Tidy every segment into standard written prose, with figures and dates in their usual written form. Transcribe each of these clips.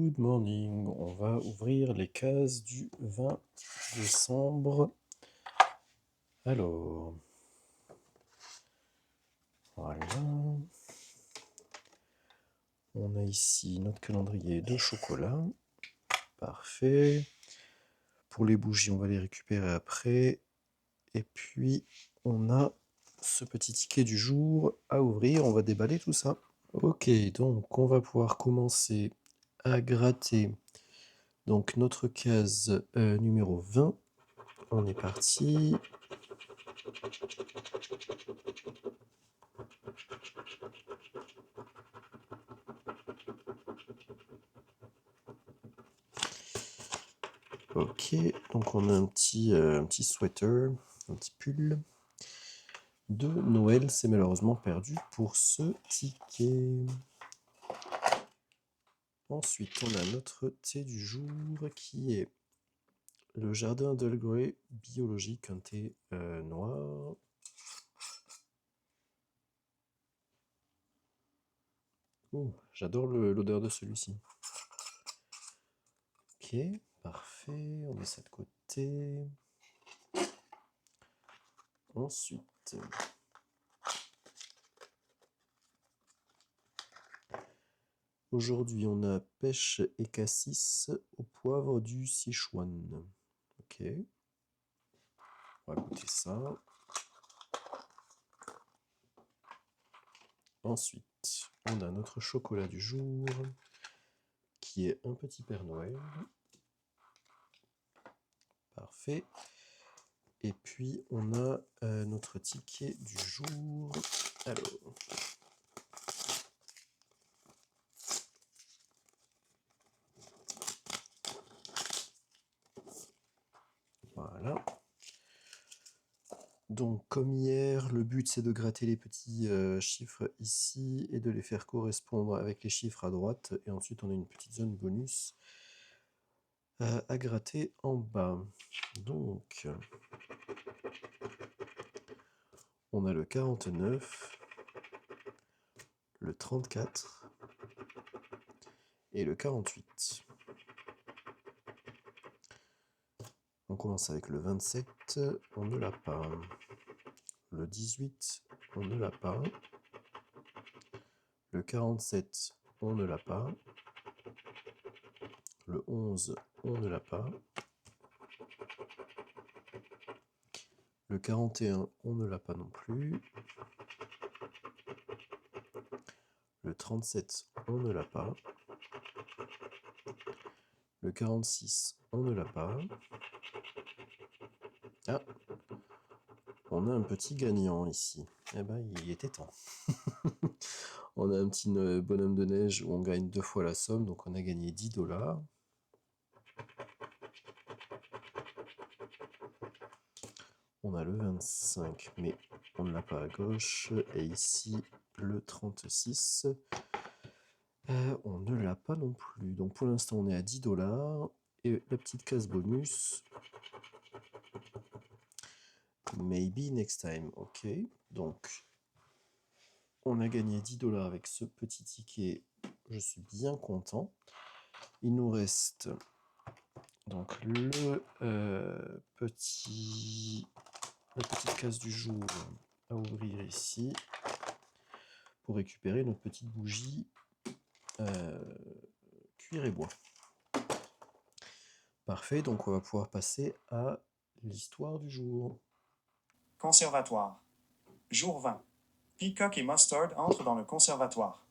Good morning. On va ouvrir les cases du 20 décembre. Alors, voilà. On a ici notre calendrier de chocolat. Parfait. Pour les bougies, on va les récupérer après. Et puis, on a ce petit ticket du jour à ouvrir. On va déballer tout ça. Ok, donc on va pouvoir commencer à gratter donc notre case numéro 20. On est parti. Ok, donc on a un petit sweater, un petit pull de Noël. C'est malheureusement perdu pour ce ticket. Ensuite, on a notre thé du jour qui est le jardin d'Earl Grey biologique, un thé noir. Oh, j'adore l'odeur de celui-ci. Ok, parfait. On met ça de côté. Ensuite, aujourd'hui, on a pêche et cassis au poivre du Sichuan. Ok. On va goûter ça. Ensuite, on a notre chocolat du jour qui est un petit Père Noël. Parfait. Et puis, on a notre ticket du jour. Alors, voilà. Donc, comme hier, le but c'est de gratter les petits chiffres ici et de les faire correspondre avec les chiffres à droite. Et ensuite, on a une petite zone bonus à gratter en bas. Donc, on a le 49, le 34 et le 48. On commence avec le 27, on ne l'a pas. Le 18, on ne l'a pas. Le 47, on ne l'a pas. Le 11, on ne l'a pas. Le 41, on ne l'a pas non plus. Le 37, on ne l'a pas. Le 46, on ne l'a pas. Ah, on a un petit gagnant ici. Eh ben, il était temps. On a un petit bonhomme de neige où on gagne 2 fois la somme, donc on a gagné 10$. On a le 25, mais on ne l'a pas à gauche. Et ici, le 36, on ne l'a pas non plus. Donc pour l'instant, on est à 10$. Et la petite case bonus, maybe next time. Ok, donc on a gagné 10$ avec ce petit ticket. Je suis bien content. Il nous reste donc la petite case du jour à ouvrir ici pour récupérer notre petite bougie cuir et bois. Parfait, donc on va pouvoir passer à l'histoire du jour. Conservatoire. Jour 20. Peacock et Mustard entrent dans le conservatoire.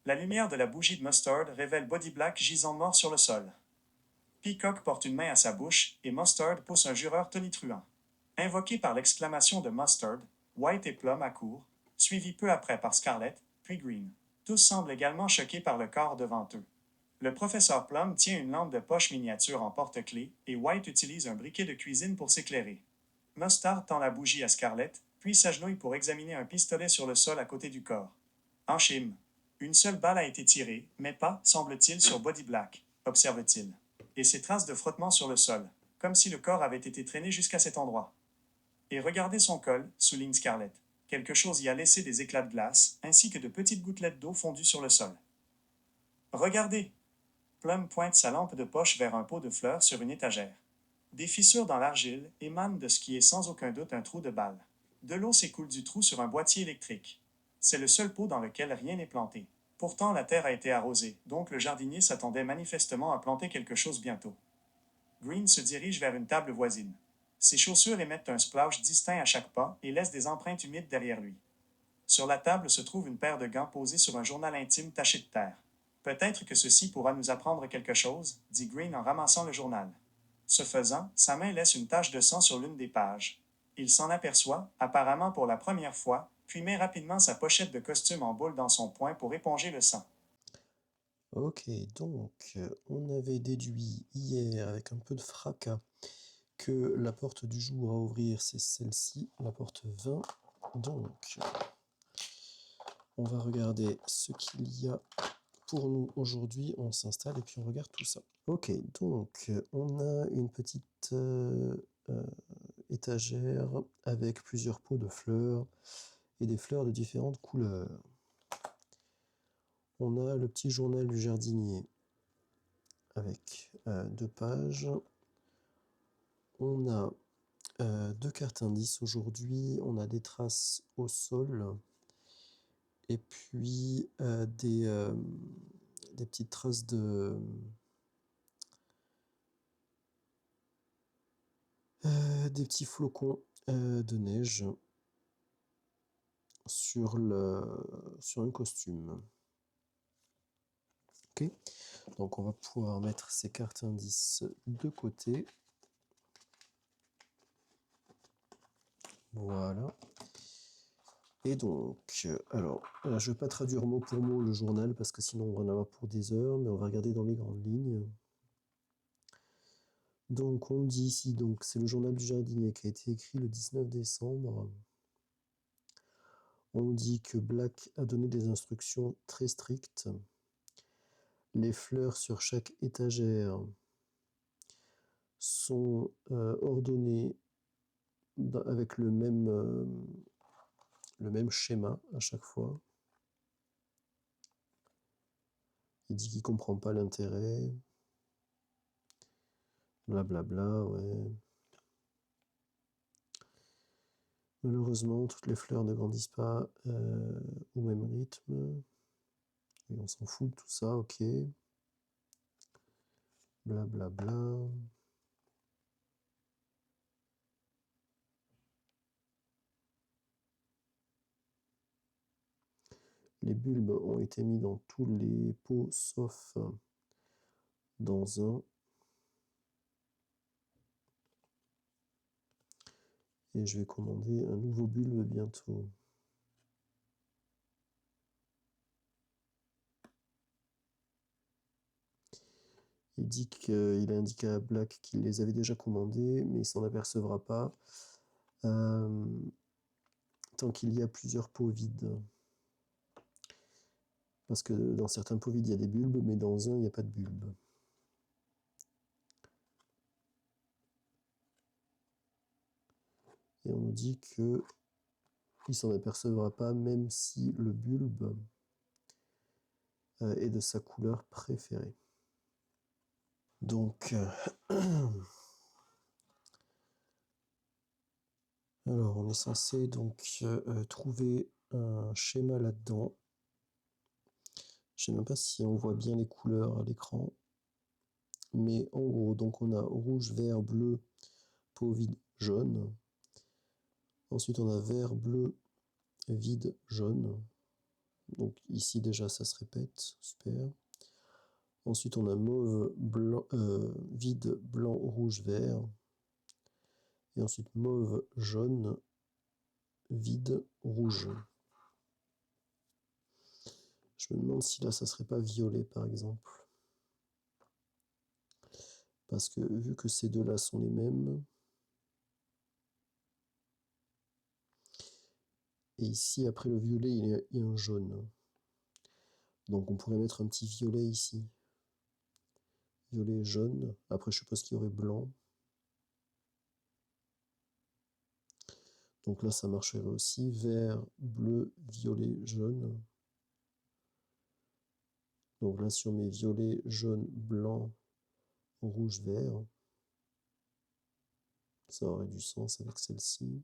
La lumière de la bougie de Mustard révèle Body Black gisant mort sur le sol. Peacock porte une main à sa bouche et Mustard pousse un jureur tonitruant. Invoqué par l'exclamation de Mustard, White et Plum accourent, suivis peu après par Scarlett, puis Green. Tous semblent également choqués par le corps devant eux. Le professeur Plum tient une lampe de poche miniature en porte-clés et White utilise un briquet de cuisine pour s'éclairer. Mustard tend la bougie à Scarlett, puis s'agenouille pour examiner un pistolet sur le sol à côté du corps. En chime. Une seule balle a été tirée, mais pas, semble-t-il, sur Body Black, observe-t-il. Et ses traces de frottement sur le sol, comme si le corps avait été traîné jusqu'à cet endroit. Et regardez son col, souligne Scarlett. Quelque chose y a laissé des éclats de glace, ainsi que de petites gouttelettes d'eau fondues sur le sol. Regardez! Plum pointe sa lampe de poche vers un pot de fleurs sur une étagère. Des fissures dans l'argile émanent de ce qui est sans aucun doute un trou de balle. De l'eau s'écoule du trou sur un boîtier électrique. C'est le seul pot dans lequel rien n'est planté. Pourtant, la terre a été arrosée, donc le jardinier s'attendait manifestement à planter quelque chose bientôt. Green se dirige vers une table voisine. Ses chaussures émettent un splash distinct à chaque pas et laissent des empreintes humides derrière lui. Sur la table se trouve une paire de gants posés sur un journal intime taché de terre. Peut-être que ceci pourra nous apprendre quelque chose, dit Green en ramassant le journal. Ce faisant, sa main laisse une tache de sang sur l'une des pages. Il s'en aperçoit, apparemment pour la première fois, puis met rapidement sa pochette de costume en boule dans son poing pour éponger le sang. Ok, donc on avait déduit hier avec un peu de fracas que la porte du jour à ouvrir c'est celle-ci, la porte 20. Donc on va regarder ce qu'il y a pour nous aujourd'hui, on s'installe et puis on regarde tout ça. Ok, donc on a une petite étagère avec plusieurs pots de fleurs et des fleurs de différentes couleurs. On a le petit journal du jardinier avec 2 pages. On a 2 cartes indices aujourd'hui. On a des traces au sol et puis des petites traces des petits flocons de neige sur un costume. Ok, donc on va pouvoir mettre ces cartes indices de côté. Voilà. Et donc, alors, là, je ne vais pas traduire mot pour mot le journal parce que sinon on va en avoir pour des heures, mais on va regarder dans les grandes lignes. Donc, on dit ici, donc c'est le journal du jardinier qui a été écrit le 19 décembre. On dit que Black a donné des instructions très strictes. Les fleurs sur chaque étagère sont ordonnées avec le même schéma à chaque fois. Il dit qu'il comprend pas l'intérêt. Blablabla, ouais. Malheureusement, toutes les fleurs ne grandissent pas au même rythme. Et on s'en fout de tout ça, ok. Blablabla. Les bulbes ont été mis dans tous les pots sauf dans un. Et je vais commander un nouveau bulbe bientôt. Il a indiqué à Black qu'il les avait déjà commandés, mais il s'en apercevra pas tant qu'il y a plusieurs pots vides. Parce que dans certains pots vides, il y a des bulbes, mais dans un, il n'y a pas de bulbes. Et on nous dit que il s'en apercevra pas même si le bulbe est de sa couleur préférée. Donc, alors on est censé donc trouver un schéma là-dedans. Je sais même pas si on voit bien les couleurs à l'écran. Mais en gros, donc on a rouge, vert, bleu, pot vide, jaune. Ensuite, on a vert, bleu, vide, jaune. Donc ici déjà, ça se répète, super. Ensuite, on a mauve, blanc, vide, blanc, rouge, vert. Et ensuite, mauve, jaune, vide, rouge. Je me demande si là, ça serait pas violet, par exemple. Parce que vu que ces deux-là sont les mêmes, et ici, après le violet, il y a un jaune. Donc on pourrait mettre un petit violet ici. Violet, jaune. Après, je suppose qu'il y aurait blanc. Donc là, ça marcherait aussi. Vert, bleu, violet, jaune. Donc là, si on met violet, jaune, blanc, rouge, vert, ça aurait du sens avec celle-ci.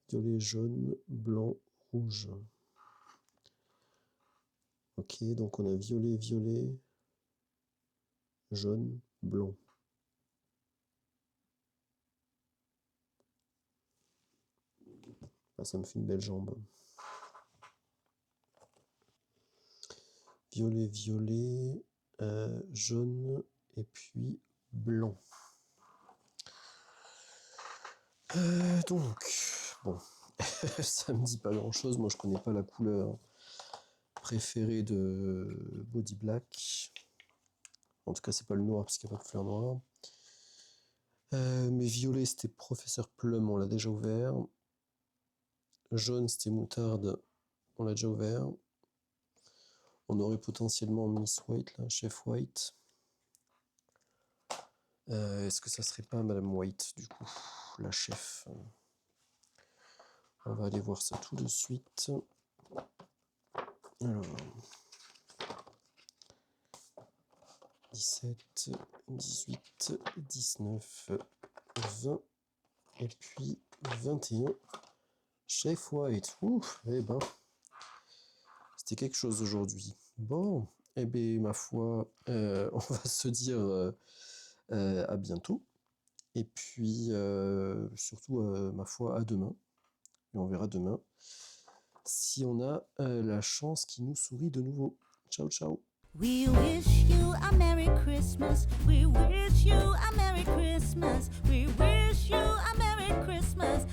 Violet, jaune, blanc, rouge. Ok, donc on a violet, violet, jaune, blanc. Ah, ça me fait une belle jambe. Violet, violet, jaune et puis blanc. Donc, bon, ça me dit pas grand chose. Moi, je connais pas la couleur préférée de Body Black. En tout cas, c'est pas le noir parce qu'il n'y a pas de fleurs noires. Mais violet, c'était Professeur Plum, on l'a déjà ouvert. Jaune, c'était Moutarde, on l'a déjà ouvert. On aurait potentiellement Miss White, là, Chef White. Est-ce que ça serait pas Madame White, du coup, la chef? On va aller voir ça tout de suite. Alors, 17, 18, 19, 20, et puis 21. Chef White. Ouf, eh ben, c'était quelque chose aujourd'hui. Bon, eh ben, ma foi, on va se dire à bientôt. Et puis, surtout, ma foi, à demain. Et on verra demain si on a la chance qui nous sourit de nouveau. Ciao, ciao. We wish you a Merry Christmas. We wish you a Merry Christmas. We wish you a Merry Christmas